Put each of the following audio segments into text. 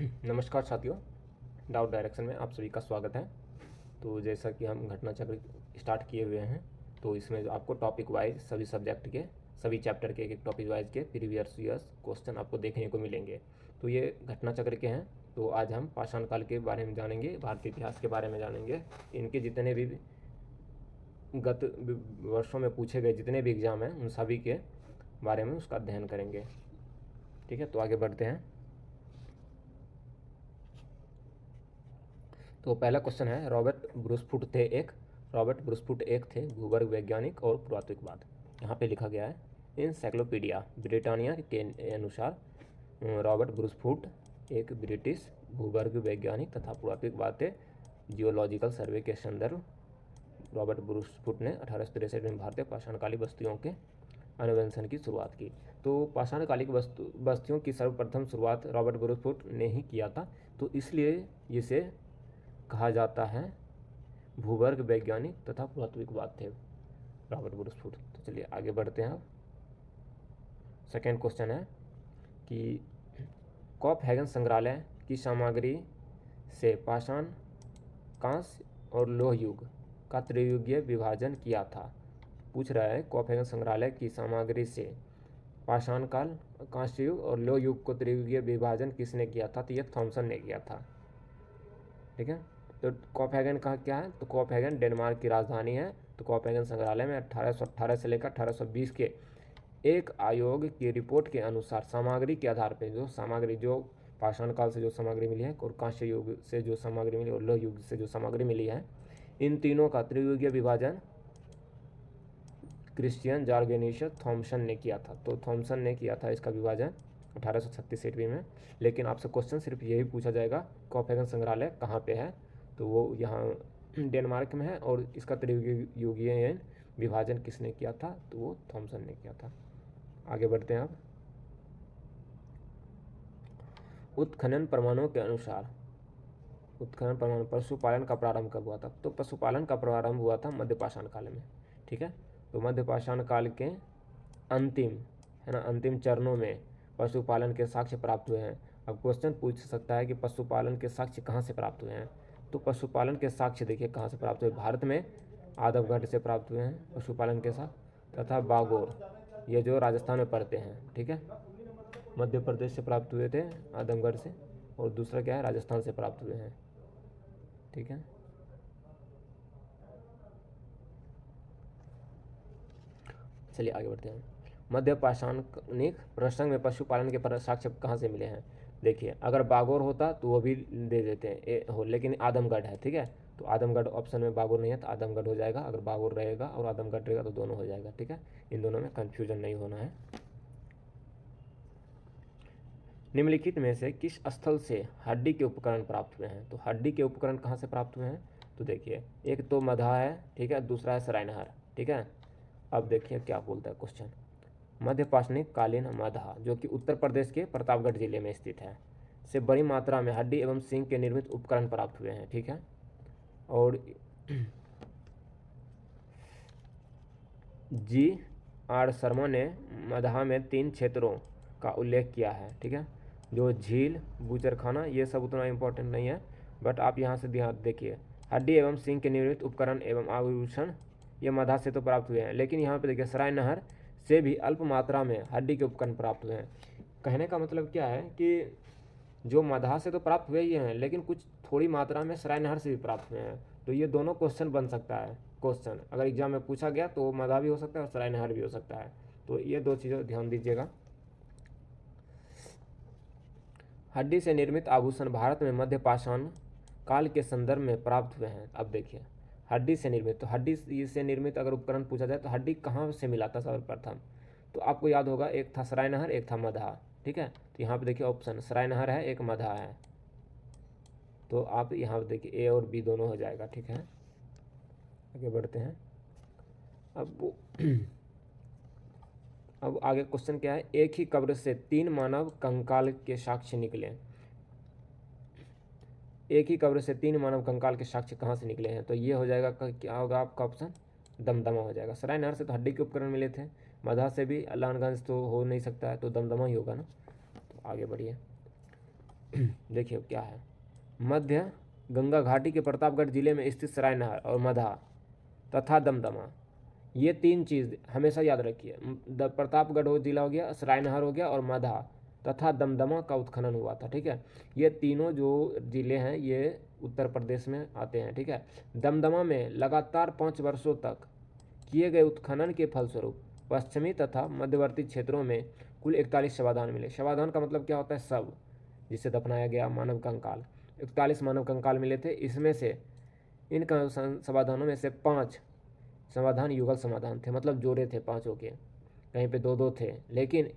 नमस्कार साथियों, doubt direction में आप सभी का स्वागत है। तो जैसा कि हम घटना चक्र स्टार्ट किए हुए हैं, तो इसमें जो आपको टॉपिक वाइज सभी सब्जेक्ट के सभी चैप्टर के एक टॉपिक वाइज के प्रीवियस ईयर्स क्वेश्चन आपको देखने को मिलेंगे। तो ये घटना चक्र के हैं। तो आज हम पाषाण काल के बारे में जानेंगे, भारतीय इतिहास के बारे में जानेंगे। इनके जितने भी गत वर्षों में पूछे गए जितने भी एग्जाम हैं उन सभी के बारे में उसका अध्ययन करेंगे। ठीक है, तो आगे बढ़ते हैं। तो पहला क्वेश्चन है, रॉबर्ट ब्रूसफुट एक थे भूगर्भ वैज्ञानिक और पुरातत्वविद। यहाँ पे लिखा गया है, एनसाइक्लोपीडिया ब्रिटानिया के अनुसार रॉबर्ट ब्रूसफुट एक ब्रिटिश भूगर्भ वैज्ञानिक तथा पुरातत्वविद थे। जियोलॉजिकल सर्वे के संदर्भ रॉबर्ट ब्रूसफुट ने 1863 में भारतीय पाषाणकालीन बस्तियों के अन्वेषण की शुरुआत की। तो पाषाणकालीन बस्तियों की सर्वप्रथम शुरुआत रॉबर्ट ब्रूसफुट ने ही किया था, तो इसलिए इसे कहा जाता है भूगर्भ वैज्ञानिक तथा पुरातत्वविद थे रॉबर्ट ब्रूसफुट। तो चलिए आगे बढ़ते हैं। सेकेंड क्वेश्चन है कि कॉपहैगन संग्रहालय की सामग्री से पाषाण, कांस्य और लोह युग का त्रियुगीय विभाजन किया था। पूछ रहा है, कॉपहैगन संग्रहालय की सामग्री से पाषाण काल, कांस्य युग और लोह युग को त्रियुगीय विभाजन किसने किया था? तो यह थॉमसन ने किया था। ठीक है, तो कॉपहैगन का क्या है? तो कॉपहैगन डेनमार्क की राजधानी है। तो कॉपहैगन संग्रहालय में 1818 से लेकर 1820 के एक आयोग की रिपोर्ट के अनुसार सामग्री के आधार पर जो पाषाण काल से जो सामग्री मिली है और कांस्य युग से जो सामग्री मिली और लोह युग से जो सामग्री मिली है, इन तीनों का त्रियुगीय विभाजन क्रिश्चियन जॉर्गेनियस थॉमसन ने किया था। तो थॉमसन ने किया था इसका विभाजन 1836 ईस्वी में। लेकिन आपसे क्वेश्चन सिर्फ यही पूछा जाएगा, कॉपहैगन संग्रहालय कहाँ पे है? तो वो यहाँ डेनमार्क में है। और इसका त्रियुगीय विभाजन किसने किया था? तो वो थॉमसन ने किया था। आगे बढ़ते हैं अब। उत्खनन प्रमाणों के अनुसार पशुपालन का प्रारंभ कब हुआ था? तो पशुपालन का प्रारंभ हुआ था मध्य पाषाण काल में। ठीक है, तो मध्य पाषाण काल के अंतिम चरणों में पशुपालन के साक्ष्य प्राप्त हुए हैं। अब क्वेश्चन पूछ सकता है कि पशुपालन के साक्ष्य कहाँ से प्राप्त हुए हैं? तो पशुपालन के साक्ष्य देखिए कहाँ से प्राप्त हुए। भारत में आदमगढ़ से प्राप्त हुए हैं पशुपालन के साक्ष्य, तथा बागोर, ये जो राजस्थान में पड़ते हैं। ठीक है, मध्य प्रदेश से प्राप्त हुए थे आदमगढ़ से, और दूसरा क्या है, राजस्थान से प्राप्त हुए हैं। ठीक है, चलिए आगे बढ़ते हैं। मध्य पाषाणिक प्रसंग में पशुपालन के साक्ष्य कहाँ से मिले हैं? देखिए, अगर बागोर होता तो वो भी दे देते हैं लेकिन आदमगढ़ है। ठीक है, तो आदमगढ़ ऑप्शन में बागोर नहीं है तो आदमगढ़ हो जाएगा। अगर बागोर रहेगा और आदमगढ़ रहेगा तो दोनों हो जाएगा। ठीक है, इन दोनों में कन्फ्यूजन नहीं होना है। निम्नलिखित में से किस स्थल से हड्डी के उपकरण प्राप्त हुए हैं? तो हड्डी के उपकरण कहाँ से प्राप्त हुए हैं? तो देखिए, एक तो मधा है, ठीक है, दूसरा है सरायनहर। ठीक है, अब देखिए क्या बोलता है क्वेश्चन। मध्य पाषाणिक कालीन मधा, जो कि उत्तर प्रदेश के प्रतापगढ़ जिले में स्थित है, से बड़ी मात्रा में हड्डी एवं सींग के निर्मित उपकरण प्राप्त हुए हैं। ठीक है, और G.R. शर्मा ने मधा में 3 क्षेत्रों का उल्लेख किया है। ठीक है, जो झील, बूचरखाना, ये सब उतना इम्पोर्टेंट नहीं है, बट आप यहाँ से ध्यान देखिए, हड्डी एवं सींग के निर्मित उपकरण एवं आभूषण ये मधा से तो प्राप्त हुए हैं, लेकिन यहाँ पे देखिए सरायनहर से भी अल्प मात्रा में हड्डी के उपकरण प्राप्त हुए हैं। कहने का मतलब क्या है कि जो मधा से तो प्राप्त हुए ही हैं, लेकिन कुछ थोड़ी मात्रा में सरायनहर से भी प्राप्त हुए हैं। तो ये दोनों क्वेश्चन बन सकता है। क्वेश्चन अगर एग्जाम में पूछा गया तो मधा भी हो सकता है और सरायनहर भी हो सकता है। तो ये दो चीज़ें ध्यान दीजिएगा। हड्डी से निर्मित आभूषण भारत में मध्य पाषाण काल के संदर्भ में प्राप्त हुए हैं। अब देखिए, हड्डी से निर्मित, तो हड्डी से निर्मित अगर उपकरण पूछा जाए तो हड्डी कहाँ से मिला था सर्वप्रथम? तो आपको याद होगा, एक था सरायनहर, एक था मधा। ठीक है, तो यहाँ पे देखिए ऑप्शन सरायनहर है, एक मधा है। तो आप यहाँ पे देखिए ए और बी दोनों हो जाएगा। ठीक है, आगे बढ़ते हैं। अब आगे क्वेश्चन क्या है, एक ही कब्र से 3 मानव कंकाल के साक्ष्य निकले। एक ही कब्र से 3 मानव कंकाल के साक्ष्य कहाँ से निकले हैं? तो ये हो जाएगा, क्या होगा आपका ऑप्शन, दमदमा हो जाएगा। सरायनहर से तो हड्डी के उपकरण मिले थे, मधा से भी अलानगंज तो हो नहीं सकता है, तो दमदमा ही होगा ना। तो आगे बढ़िए। देखिए क्या है, मध्य गंगा घाटी के प्रतापगढ़ जिले में स्थित सराय नहर और मधा तथा दमदमा, ये तीन चीज़ हमेशा याद रखिए। प्रतापगढ़ वो जिला हो गया, सराय नहर हो गया और मधा तथा दमदमा का उत्खनन हुआ था। ठीक है, ये तीनों जो जिले हैं ये उत्तर प्रदेश में आते हैं। ठीक है, दमदमा में लगातार 5 वर्षों तक किए गए उत्खनन के फलस्वरूप पश्चिमी तथा मध्यवर्ती क्षेत्रों में कुल 41 शवाधान मिले। शवाधान का मतलब क्या होता है, शव जिसे दफनाया गया, मानव कंकाल। 41 मानव कंकाल मिले थे। इसमें से इन समाधानों में से 5 समाधान युगल समाधान थे, मतलब जोड़े थे पांचों के, कहीं पे 2-2 थे। लेकिन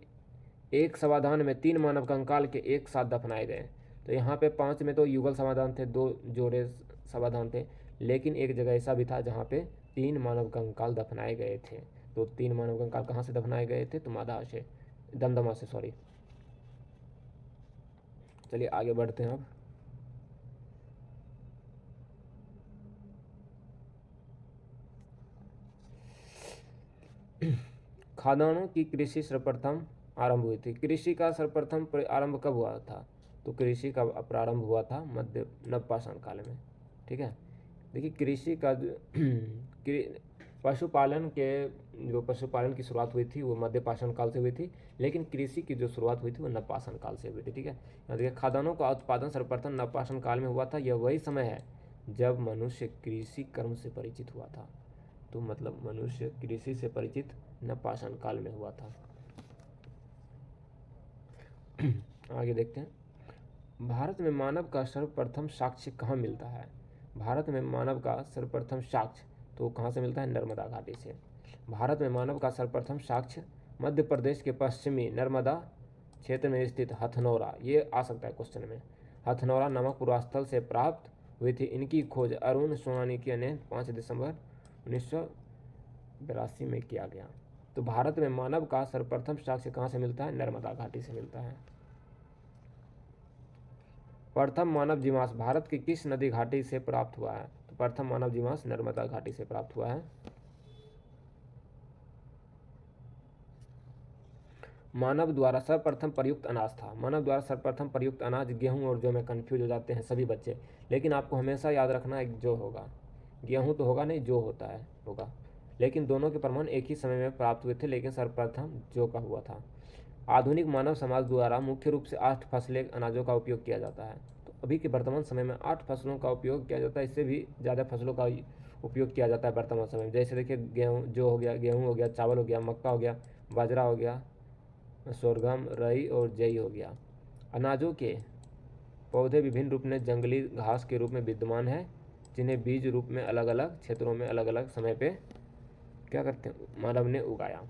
एक समाधान में 3 मानव कंकाल के एक साथ दफनाए गए। तो यहाँ पे 5 में तो युगल समाधान थे, 2 जोड़े समाधान थे। लेकिन एक जगह ऐसा भी था जहाँ पे 3 मानव कंकाल दफनाए गए थे। तो 3 मानव कंकाल कहाँ से दफनाए गए थे, तो माधा से, दमदमा से, सॉरी। चलिए आगे बढ़ते हैं अब। खादानों की कृषि सर्वप्रथम आरंभ हुई थी। कृषि का सर्वप्रथम आरंभ कब हुआ था, तो कृषि का प्रारंभ हुआ था मध्य नवपाषाण काल में। ठीक है, देखिए कृषि का पशुपालन की शुरुआत हुई थी वो मध्य पाषाण काल से हुई थी, लेकिन कृषि की जो शुरुआत हुई थी वो नवपाषाण काल से हुई थी। ठीक है, यहाँ देखिए खादानों का उत्पादन सर्वप्रथम नवपाषाण काल में हुआ था। यह वही समय है जब मनुष्य कृषि कर्म से परिचित हुआ था। तो मतलब मनुष्य कृषि से परिचित नवपाषाण काल में हुआ था। आगे देखते हैं, भारत में मानव का सर्वप्रथम साक्ष्य कहाँ मिलता है। भारत में मानव का सर्वप्रथम साक्ष्य तो कहाँ से मिलता है, नर्मदा घाटी से। भारत में मानव का सर्वप्रथम साक्ष्य मध्य प्रदेश के पश्चिमी नर्मदा क्षेत्र में स्थित हथनौरा, ये आ सकता है क्वेश्चन में, हथनौरा नामक पूर्वास्थल से प्राप्त हुई थी। इनकी खोज अरुण सोनानिकी ने 5 दिसंबर 1982 में किया गया। तो भारत में मानव का सर्वप्रथम साक्ष्य कहाँ से मिलता है, नर्मदा घाटी से मिलता है। प्रथम मानव जीवांश भारत की किस नदी घाटी से प्राप्त हुआ है, तो प्रथम मानव जीवांश नर्मदा घाटी से प्राप्त हुआ है। मानव द्वारा सर्वप्रथम प्रयुक्त अनाज था। मानव द्वारा सर्वप्रथम प्रयुक्त अनाज, गेहूं और जौ में कन्फ्यूज हो जाते हैं सभी बच्चे, लेकिन आपको हमेशा याद रखना है जो होगा, गेहूं तो होगा नहीं, जो होता है होगा। लेकिन दोनों के प्रमाण एक ही समय में प्राप्त हुए थे, लेकिन सर्वप्रथम जौ का हुआ था। आधुनिक मानव समाज द्वारा मुख्य रूप से 8 फसलें अनाजों का उपयोग किया जाता है। तो अभी के वर्तमान समय में 8 फसलों का उपयोग किया जाता है, इससे भी ज़्यादा फसलों का उपयोग किया जाता है वर्तमान समय में। जैसे देखिए गेहूँ जो हो गया, गेहूँ हो गया, चावल हो गया, मक्का हो गया, बाजरा हो गया, सोरगम, रई और जई हो गया। अनाजों के पौधे विभिन्न रूप में जंगली घास के रूप में विद्यमान है, जिन्हें बीज रूप में अलग अलग क्षेत्रों में अलग अलग समय पे क्या करते हैं, मानव ने उगाया।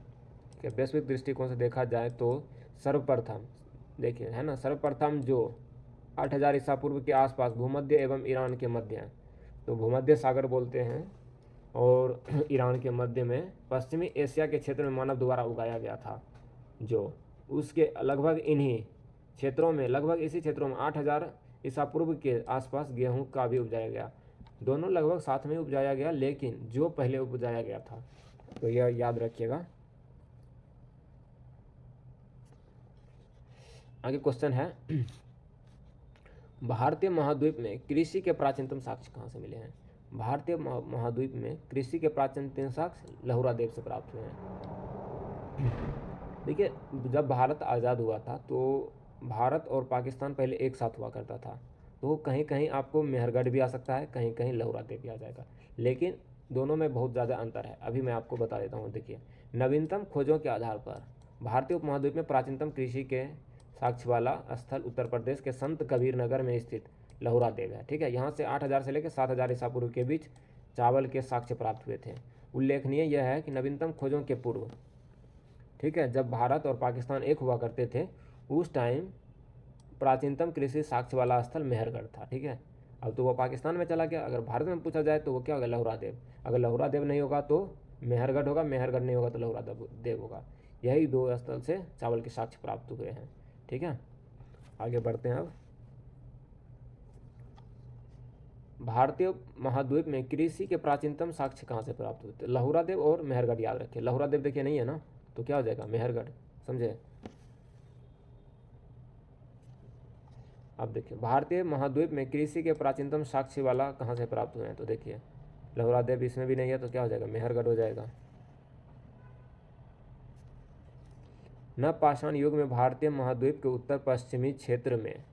कि वैश्विक दृष्टिकोण से देखा जाए तो सर्वप्रथम देखिए है ना, सर्वप्रथम जो 8000 ईसा पूर्व के आसपास भूमध्य एवं ईरान के मध्य है, तो भूमध्य सागर बोलते हैं, और ईरान के मध्य में पश्चिमी एशिया के क्षेत्र में मानव द्वारा उगाया गया था। जो उसके लगभग इन्हीं क्षेत्रों में, लगभग इसी क्षेत्रों में 8000 ईसा पूर्व के आसपास गेहूं का भी उपजाया गया। दोनों लगभग साथ में उपजाया गया, लेकिन जो पहले उपजाया गया था, तो यह याद रखिएगा। आगे क्वेश्चन है, भारतीय महाद्वीप में कृषि के प्राचीनतम साक्ष्य कहाँ से मिले हैं। भारतीय महाद्वीप में कृषि के प्राचीनतम साक्ष्य लहुरा देव से प्राप्त हुए हैं। देखिए जब भारत आज़ाद हुआ था तो भारत और पाकिस्तान पहले एक साथ हुआ करता था, तो कहीं कहीं आपको मेहरगढ़ भी आ सकता है, कहीं कहीं लहुरा देव भी आ जाएगा, लेकिन दोनों में बहुत ज़्यादा अंतर है। अभी मैं आपको बता देता हूँ। देखिए नवीनतम खोजों के आधार पर भारतीय उपमहाद्वीप में प्राचीनतम कृषि के साक्ष्य वाला स्थल उत्तर प्रदेश के संत कबीर नगर में स्थित लहुरा देव है। ठीक है, यहाँ से 8000 से लेकर 7000 ईसा पूर्व के बीच चावल के साक्ष्य प्राप्त हुए थे। उल्लेखनीय यह है कि नवीनतम खोजों के पूर्व, ठीक है, जब भारत और पाकिस्तान एक हुआ करते थे उस टाइम प्राचीनतम कृषि साक्ष्य वाला स्थल मेहरगढ़ था। ठीक है, अब तो वो पाकिस्तान में चला गया। अगर भारत में पूछा जाए तो वो क्या होगा, लहुरा देव। अगर लहुरा देव नहीं होगा तो मेहरगढ़ होगा, मेहरगढ़ नहीं होगा तो लहुरा देव होगा। यही 2 स्थल से चावल के साक्ष्य प्राप्त हुए हैं। ठीक है, आगे बढ़ते हैं। अब भारतीय महाद्वीप में कृषि के प्राचीनतम साक्ष्य कहाँ से प्राप्त हुए थे, लहुरा देव और मेहरगढ़ याद रखिए। लहुरा देव देखिए नहीं है ना, तो क्या हो जाएगा, मेहरगढ़, समझे। अब देखिए भारतीय महाद्वीप में कृषि के प्राचीनतम साक्ष्य वाला कहाँ से प्राप्त हुए हैं, तो देखिए लहुरा देव इसमें भी नहीं है, तो क्या हो जाएगा, मेहरगढ़ हो जाएगा। नवपाषाण युग में भारतीय महाद्वीप के उत्तर पश्चिमी क्षेत्र में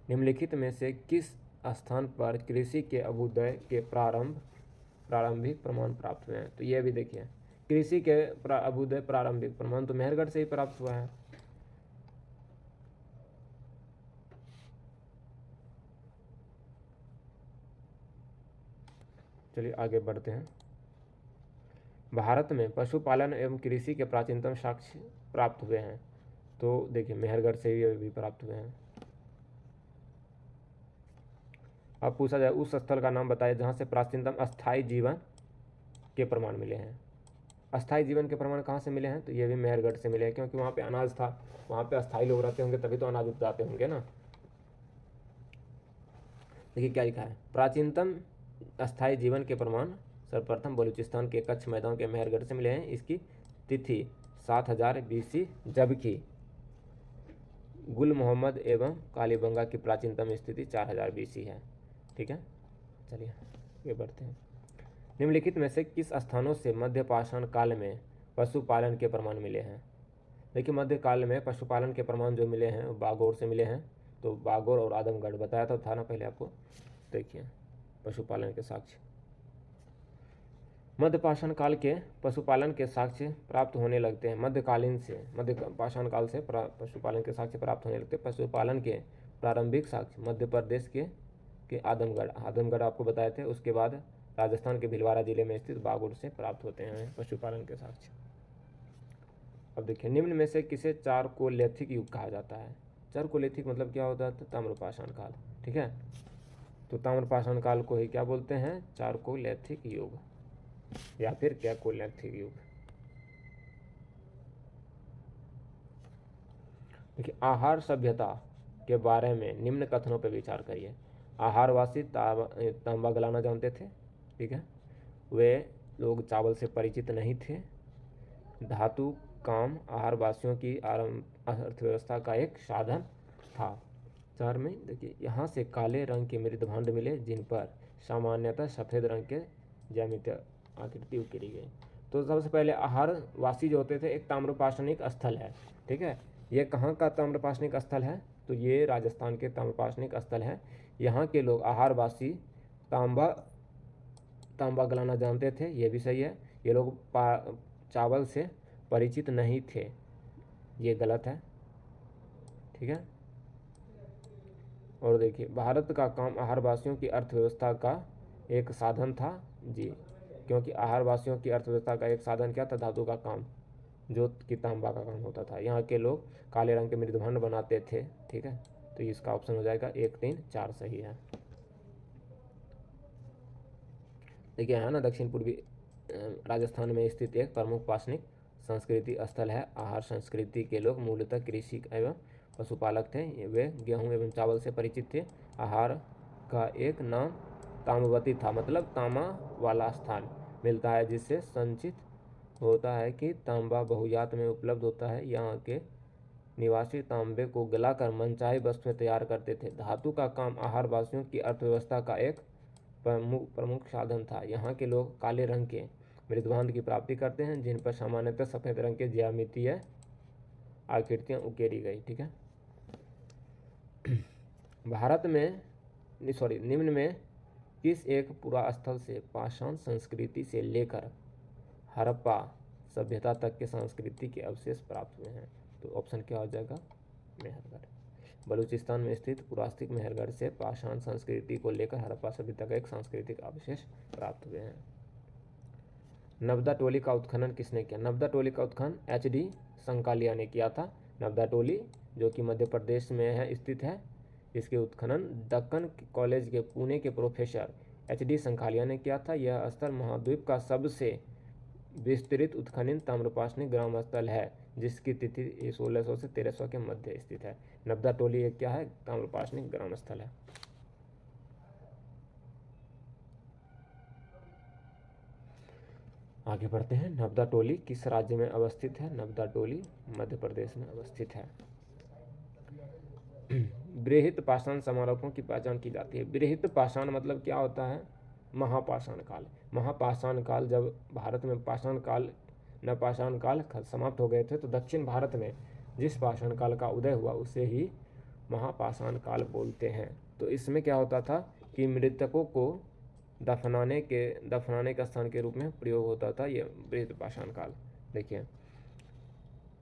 निम्नलिखित में से किस स्थान पर कृषि के अभ्युदय के प्रारंभिक प्रमाण प्राप्त हुए हैं, तो ये भी देखिए कृषि के अभ्युदय प्रारंभिक प्रमाण तो मेहरगढ़ से ही प्राप्त हुआ है। चलिए आगे बढ़ते हैं। भारत में पशुपालन एवं कृषि के प्राचीनतम साक्ष्य प्राप्त हुए हैं, तो देखिए मेहरगढ़ से भी प्राप्त हुए हैं। अब पूछा जाए उस स्थल का नाम बताइए जहाँ से प्राचीनतम अस्थायी जीवन के प्रमाण मिले हैं। अस्थायी जीवन के प्रमाण कहाँ से मिले हैं, तो ये भी मेहरगढ़ से मिले हैं, क्योंकि वहाँ पे अनाज था, वहाँ पे अस्थायी लोग रहते होंगे तभी तो अनाज उपजाते होंगे ना। देखिए क्या लिखा है, प्राचीनतम अस्थायी जीवन के प्रमाण सर्वप्रथम बलूचिस्तान के कच्छ मैदान के मेहरगढ़ से मिले हैं। इसकी तिथि 7000 BC, जबकि गुल मोहम्मद एवं कालीबंगा की प्राचीनतम स्थिति 4000 BC है। ठीक है, चलिए आगे बढ़ते हैं। निम्नलिखित में से किस स्थानों से मध्य पाषाण काल में पशुपालन के प्रमाण मिले हैं। देखिए मध्य काल में पशुपालन के प्रमाण जो मिले हैं बागोर से मिले हैं, तो बागोर और आदमगढ़ बताया था ना पहले आपको। देखिए पशुपालन के साक्ष्य मध्य पाषाण काल के पशुपालन के साक्ष्य प्राप्त होने लगते हैं। मध्य पाषाण काल से पशुपालन के साक्ष्य प्राप्त होने लगते हैं। पशुपालन के प्रारंभिक साक्ष्य मध्य प्रदेश के आदमगढ़ आपको बताए थे। उसके बाद राजस्थान के भिलवाड़ा जिले में स्थित बागुड़ से प्राप्त होते हैं पशुपालन के साक्ष्य। अब देखिए निम्न में से किसे चारकोलिथिक युग कहा जाता है। चारकोलिथिक मतलब क्या होता है, तो ताम्रपाषाण काल। ठीक है, तो ताम्रपाषाण काल को ही क्या बोलते हैं, चारकोलिथिक युग या फिर कैकोलिथिक युग। देखिए आहार सभ्यता के बारे में निम्न कथनों पर विचार करिए। आहारवासी तांबा गलाना जानते थे। ठीक है, वे लोग चावल से परिचित नहीं थे। धातु काम आहारवासियों की अर्थव्यवस्था का एक साधन था। 4 में देखिए यहाँ से काले रंग के मृदभांड मिले जिन पर सामान्यतः सफ़ेद रंग के ज्यामितीय आकृति उकेरी गई। तो सबसे पहले आहारवासी जो होते थे एक ताम्रपाषाणिक स्थल है। ठीक है, ये कहाँ का ताम्रपाषाणिक स्थल है, तो ये राजस्थान के ताम्रपाषाणिक स्थल है। यहाँ के लोग आहारवासी तांबा गलाना जानते थे, ये भी सही है। ये लोग चावल से परिचित नहीं थे, ये गलत है। ठीक है, और देखिए भारत का काम आहारवासियों की अर्थव्यवस्था का एक साधन था जी, क्योंकि आहारवासियों की अर्थव्यवस्था का एक साधन क्या था, धातु का काम, जो कि तांबा का काम होता था। यहाँ के लोग काले रंग के मृदभांड बनाते थे। ठीक है, तो इसका ऑप्शन हो जाएगा 1, 3, 4 सही है। देखिए है ना दक्षिण पूर्वी राजस्थान में स्थित एक प्रमुख पाषाणिक संस्कृति स्थल है। आहार संस्कृति के लोग मूलतः कृषि एवं पशुपालक थे। वे गेहूं एवं चावल से परिचित थे। आहार का एक नाम ताम्रवती था, मतलब तांबा वाला स्थान मिलता है, जिससे संचित होता है कि तांबा बहुयात में उपलब्ध होता है। यहाँ के निवासी तांबे को गलाकर मनचाही वस्तुएं तैयार करते थे। धातु का काम आहारवासियों की अर्थव्यवस्था का एक प्रमुख साधन था। यहाँ के लोग काले रंग के मृदभांड की प्राप्ति करते हैं जिन पर सामान्यतः सफ़ेद रंग के ज्यामितीय आकृतियाँ उकेरी गई। ठीक है, भारत में निम्न में किस एक पुरास्थल से पाषाण संस्कृति से लेकर हड़प्पा सभ्यता तक के संस्कृति के अवशेष प्राप्त हुए हैं, तो ऑप्शन क्या हो जाएगा, मेहरगढ़। बलूचिस्तान में स्थित पुरास्तिक मेहरगढ़ से पाषाण संस्कृति को लेकर हड़प्पा सभ्यता का एक सांस्कृतिक अवशेष प्राप्त हुए हैं। नब्दा टोली का उत्खनन किसने किया। नब्दा टोली का उत्खनन HD संकालिया ने किया था। नब्दा टोली जो कि मध्य प्रदेश में है स्थित है, इसके उत्खनन दक्कन कॉलेज के पुणे के प्रोफेसर HD संकालिया ने किया था। यह स्थल महाद्वीप का सबसे विस्तृत उत्खनन ताम्रपाषाणिक ग्राम स्थल है, जिसकी तिथि 1600 से 1300 के मध्य स्थित है। नब्दा टोली एक क्या है, ताम्रपाषाणिक ग्राम स्थल है। आगे बढ़ते हैं। नब्दा टोली किस राज्य में अवस्थित है। नब्दा टोली मध्य प्रदेश में अवस्थित है। बृहत् पाषाण स्मारकों की पहचान की जाती है। बृहत् पाषाण मतलब क्या होता है? महापाषाण काल। महापाषाण काल, जब भारत में पाषाण काल नवपाषाण काल समाप्त हो गए थे, तो दक्षिण भारत में जिस पाषाण काल का उदय हुआ उसे ही महापाषाण काल बोलते हैं। तो इसमें क्या होता था कि मृतकों को दफनाने के स्थान के रूप में प्रयोग होता था ये बृहत् पाषाण काल। देखिए,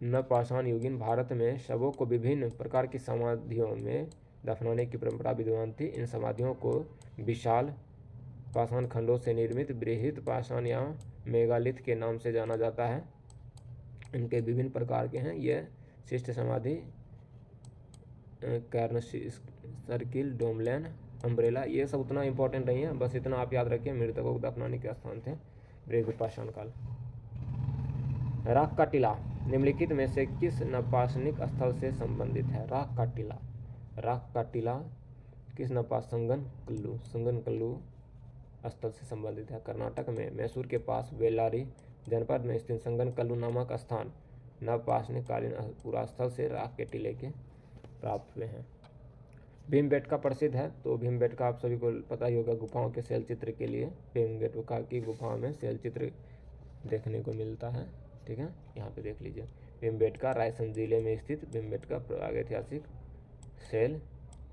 नवपाषाण युगीन भारत में शवों को विभिन्न प्रकार की समाधियों में दफनाने की परंपरा विद्यमान थी। इन समाधियों को विशाल पाषाण खंडों से निर्मित बृहत् पाषाण या मेगालिथ के नाम से जाना जाता है। इनके विभिन्न प्रकार के हैं। ये शिष्ट समाधि, कैर्न सर्किल, डोमलेन, अम्ब्रेला, ये सब उतना इंपॉर्टेंट नहीं है, बस इतना आप याद रखिए मृतकों को दफनाने के स्थान थे बृहत् पाषाण काल। राख का टीला निम्नलिखित में से किस नवपाषाणिक स्थल से संबंधित है? राख का टीला। राख का टीला किस संगन कल्लू स्थल से संबंधित है? कर्नाटक में मैसूर के पास बेल्लारी जनपद में स्थित संगन कल्लू नामक स्थान नवपाषाणिक कालीन पुरास्थल से राख के टीले के प्राप्त हुए हैं। भीमबेटका प्रसिद्ध है, तो भीमबेटका आप सभी को पता ही होगा गुफाओं के शैल चित्र के लिए। भीमबेटका की गुफाओं में शैल चित्र देखने को मिलता है। ठीक है, यहाँ पे देख लीजिए। भीमबेटका रायसेन जिले में स्थित भीमबेटका प्रागैतिहासिक शैल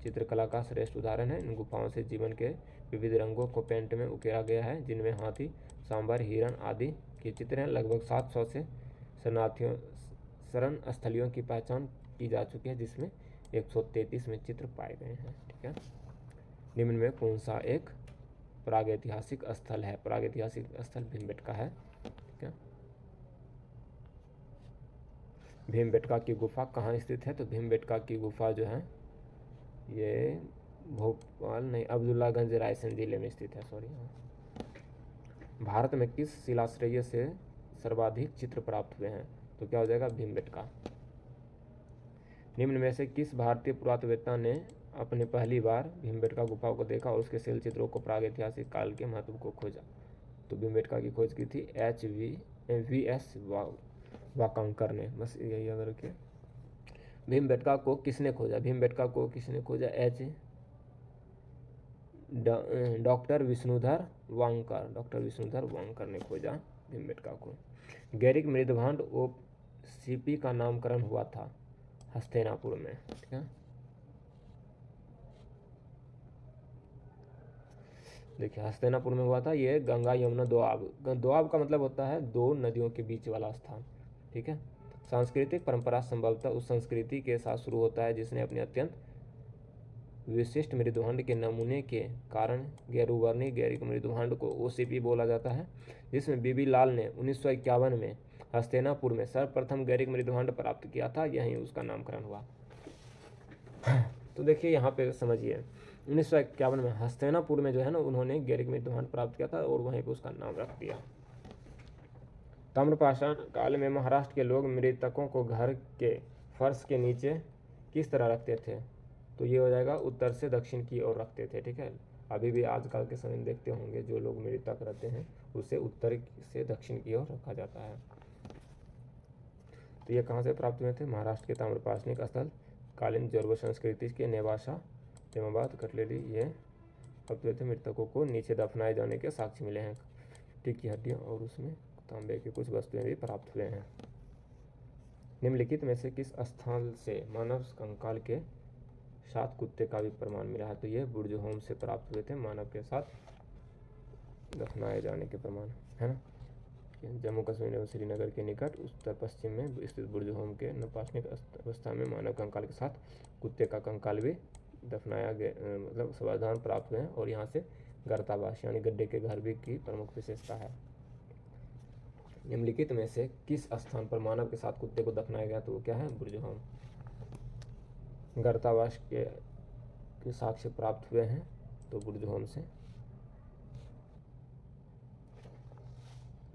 चित्रकला का श्रेष्ठ उदाहरण है। इन गुफाओं से जीवन के विविध रंगों को पेंट में उकेरा गया है, जिनमें हाथी, सांभर, हिरण आदि के चित्र हैं। लगभग 700 से शरण स्थलियों की पहचान की जा चुकी है, जिसमें 133 में चित्र पाए गए हैं। ठीक है, निम्न में कौन सा एक प्रागैतिहासिक स्थल है? प्रागैतिहासिक स्थल भीमबेटका है। ठीक है, भीमबेटका की गुफा कहाँ स्थित है? तो भीमबेटका की गुफा जो है ये भोपाल नहीं, अब्दुल्लागंज रायसेन जिले में स्थित है। सॉरी। भारत में किस शिलाश्रय से सर्वाधिक चित्र प्राप्त हुए हैं? तो क्या हो जाएगा? भीमबेटका। निम्न में से किस भारतीय पुरातत्ववेत्ता ने अपने पहली बार भीमबेटका गुफाओं को देखा और उसके शैल चित्रों को प्रागैतिहासिक काल के महत्व को खोजा? तो भीमबेटका की खोज की थी HVS वाकांकर ने। बस यही याद रखिए। भीमबेटका को किसने खोजा? भीमबेटका को किसने खोजा? डॉक्टर विष्णुधर वांकर ने खोजा भीमबेटका को। गैरिक मृदभांड OCP का नामकरण हुआ था हस्तिनापुर में। ठीक है, देखिए हस्तिनापुर में हुआ था। ये गंगा यमुना दोआब का मतलब होता है दो नदियों के बीच वाला स्थान। ठीक है, सांस्कृतिक परंपरा संभवतः उस संस्कृति के साथ शुरू होता है जिसने अपने अत्यंत विशिष्ट मृदभांड के नमूने के कारण गेरुवर्णी गैरिक मृदभांड को OCP बोला जाता है, जिसमें बीबी लाल ने 1951 में हस्तिनापुर में सर्वप्रथम गैरिक मृदभांड प्राप्त किया था। यहीं उसका नामकरण हुआ। तो देखिए यहाँ पे समझिए, 1951 में हस्तिनापुर में जो है ना उन्होंने गैरिक मृदभांड प्राप्त किया था और वहीं पे उसका नाम रख दिया। ताम्रपाषाण काल में महाराष्ट्र के लोग मृतकों को घर के फर्श के नीचे किस तरह रखते थे? तो ये हो जाएगा उत्तर से दक्षिण की ओर रखते थे। ठीक है, अभी भी आजकल के समय में देखते होंगे जो लोग मृतक रहते हैं उसे उत्तर से दक्षिण की ओर रखा जाता है। तो ये कहाँ से प्राप्त हुए थे? महाराष्ट्र के ताम्रपाषाणिक स्थल कालीन जौरव संस्कृति के नेवासा, तेमाबाद, कटलेरी ये प्राप्त हुए थे। मृतकों को नीचे दफनाए जाने के साक्ष्य मिले हैं। टीक की हड्डियाँ और उसमें तांबे की कुछ वस्तुएं भी प्राप्त हुए हैं। निम्नलिखित में से किस स्थल से मानव कंकाल के साथ कुत्ते का भी प्रमाण मिला है? तो ये बुर्जहोम से प्राप्त हुए थे, मानव के साथ दफनाए जाने के प्रमाण, है ना। जम्मू कश्मीर एवं श्रीनगर के निकट उत्तर पश्चिम में स्थित बुर्जहोम के नवपाषाणिक अवस्था में मानव कंकाल के साथ कुत्ते का कंकाल भी दफनाया गया, मतलब समाधान प्राप्त हुए हैं। और यहाँ से गर्तावास यानी गड्ढे के घर भी की प्रमुख विशेषता है। निम्नलिखित में से किस स्थान पर मानव के साथ कुत्ते को दफनाया गया? तो वो क्या है? बुर्जहोम। गर्तावास के साक्ष्य प्राप्त हुए हैं तो बुर्जहोम से।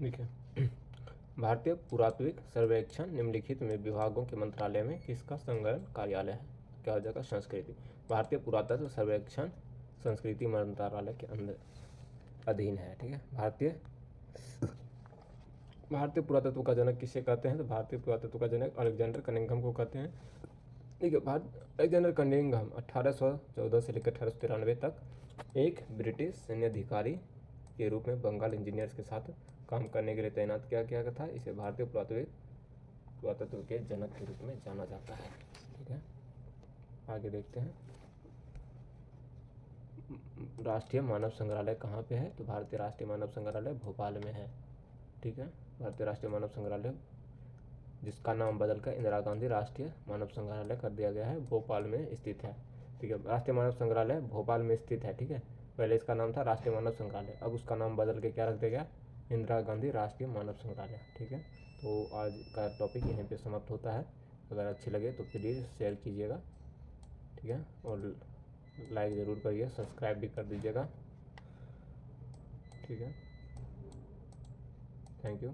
देखिए, भारतीय पुरातत्विक सर्वेक्षण निम्नलिखित में विभागों के मंत्रालय में किसका संलग्न कार्यालय है? क्या हो जाएगा? संस्कृति। भारतीय पुरातत्व सर्वेक्षण संस्कृति मंत्रालय के अंदर अधीन है। ठीक है, भारतीय पुरातत्व का जनक किसे कहते हैं? तो भारतीय पुरातत्व का जनक अलेक्जेंडर कनिंघम को कहते हैं। ठीक है। भारत अलेक्जेंडर कनिंघम 1814 से लेकर 1893 तक एक ब्रिटिश सैन्य अधिकारी के रूप में बंगाल इंजीनियर्स के साथ काम करने के लिए तैनात किया गया था। इसे भारतीय पुरातत्व के जनक के रूप में जाना जाता है। ठीक है, आगे देखते हैं। राष्ट्रीय मानव संग्रहालय कहाँ पे है? तो भारतीय राष्ट्रीय मानव संग्रहालय भोपाल में है। ठीक है, भारतीय राष्ट्रीय मानव संग्रहालय, जिसका नाम बदलकर इंदिरा गांधी राष्ट्रीय मानव संग्रहालय कर दिया गया है, भोपाल में स्थित है। ठीक है, राष्ट्रीय मानव संग्रहालय भोपाल में स्थित है। ठीक है, पहले इसका नाम था राष्ट्रीय मानव संग्रहालय, अब उसका नाम बदल के क्या रख दिया गया? इंदिरा गांधी राष्ट्रीय मानव संग्रहालय। ठीक है, तो आज का टॉपिक यहीं पे समाप्त होता है। अगर अच्छे लगे तो प्लीज़ शेयर कीजिएगा। ठीक है, और लाइक ज़रूर करिए, सब्सक्राइब भी कर दीजिएगा। ठीक है, थैंक यू।